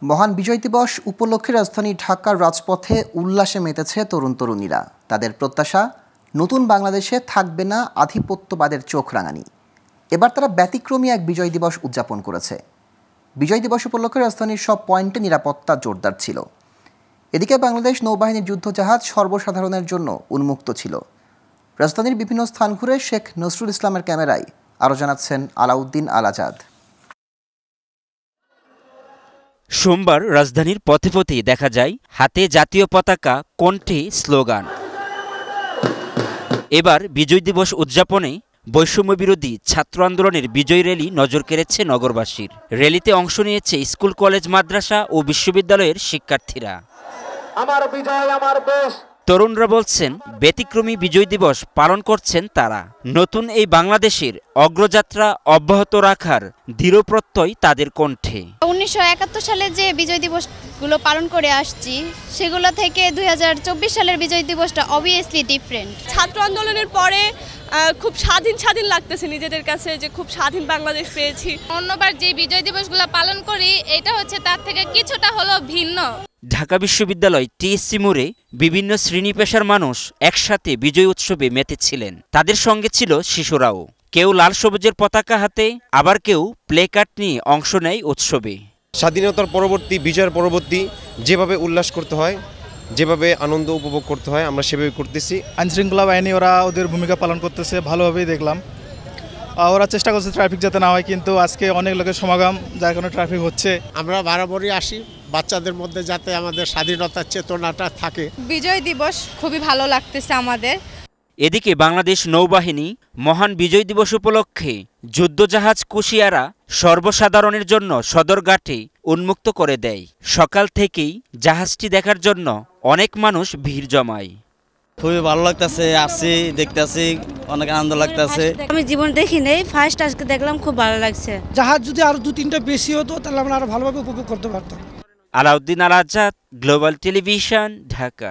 মহান বিজয় দিবস উপলক্ষে রাজধানী ঢাকার রাজপথে উল্লাসে মেতেছে তরুণ তরুণীরা। তাদের প্রত্যাশা, নতুন বাংলাদেশে থাকবে না আধিপত্যবাদের চোখ রাঙানি। এবার তারা ব্যতিক্রমী এক বিজয় দিবস উদযাপন করেছে। বিজয় দিবস উপলক্ষে রাজধানীর সব পয়েন্টে নিরাপত্তা জোরদার ছিল। এদিকে বাংলাদেশ নৌবাহিনীর যুদ্ধজাহাজ সর্বসাধারণের জন্য উন্মুক্ত ছিল। রাজধানীর বিভিন্ন স্থান ঘুরে শেখ নজরুল ইসলামের ক্যামেরায় আরও জানাচ্ছেন আলাউদ্দিন আল আজাদ। সোমবার রাজধানীর পথে পথে দেখা যায় হাতে জাতীয় পতাকা, কণ্ঠে স্লোগান। এবার বিজয় দিবস উদযাপনে বৈষম্যবিরোধী ছাত্র আন্দোলনের বিজয় র্যালি নজর কেড়েছে নগরবাসীর। র্যালিতে অংশ নিয়েছে স্কুল, কলেজ, মাদ্রাসা ও বিশ্ববিদ্যালয়ের শিক্ষার্থীরা। আমার বিজয় আমার দেশ। তরুণরা বলছেন, ব্যতিক্রমী বিজয় দিবস পালন করছেন তারা। নতুন এই বাংলাদেশের অগ্রযাত্রা অব্যাহত রাখার দৃঢ় প্রত্যয় তাদের কণ্ঠে। 1971 সালে যে বিজয় দিবসগুলো পালন করে আসছি, সেগুলো থেকে 2024 সালের বিজয় দিবসটা অবভিয়াসলি ডিফারেন্ট। ছাত্র আন্দোলনের পরে খুব স্বাধীন লাগতেছে নিজেদের কাছে, যে খুব স্বাধীন বাংলাদেশ পেয়েছি। অন্যবার যে বিজয় দিবসগুলো পালন করি, এটা হচ্ছে তার থেকে কিছুটা হলো ভিন্ন। ঢাকা বিশ্ববিদ্যালয় টিএসসি মোড়ে বিভিন্ন শ্রেণী পেশার মানুষ একসাথে বিজয় উৎসবে মেতেছিলেন। তাদের সঙ্গে ছিল শিশুরাও। কেউ লাল সবুজের পতাকা হাতে, আবার কেউ প্লেকার্ড নিয়ে অংশ নেয় উৎসবে। স্বাধীনতার পরবর্তী, বিজয়ের পরবর্তী যেভাবে উল্লাস করতে হয়, যেভাবে আনন্দ উপভোগ করতে হয়, আমরা সেভাবে করতেছি। আইনশৃঙ্খলা বাহিনী ওরা ওদের ভূমিকা পালন করতেছে, ভালোভাবেই দেখলাম। ওরা চেষ্টা করছে ট্রাফিক যাতে না হয়, কিন্তু আজকে অনেক লোকের সমাগম, যার কারণে ট্রাফিক হচ্ছে। আমরা বরাবরই আসি, বাচ্চাদের মধ্যে যাতে আমাদের স্বাধীনতার চেতনাটা থাকে। বিজয় দিবস খুবই ভালো লাগতেছে আমাদের। এদিকে বাংলাদেশ নৌবাহিনী মহান বিজয় দিবস উপলক্ষে যুদ্ধজাহাজ কুশিয়ারা সর্বসাধারণের জন্য সদরঘাটে উন্মুক্ত করে দেয়। সকাল থেকেই জাহাজটি দেখার জন্য অনেক মানুষ ভিড় জমায়। খুবই ভালো লাগতেছে, আসছি, দেখতেছি, অনেক আনন্দ লাগতেছে। আমি জীবন দেখি নেই, ফার্স্ট আজকে দেখলাম, খুব ভালো লাগছে। জাহাজ যদি আরো 2-3টা বেশি হতো, তাহলে আমরা আরো ভালোভাবে উপভোগ করতে পারতাম। আলাউদ্দিন আল আজাদ, গ্লোবাল টেলিভিশন, ঢাকা।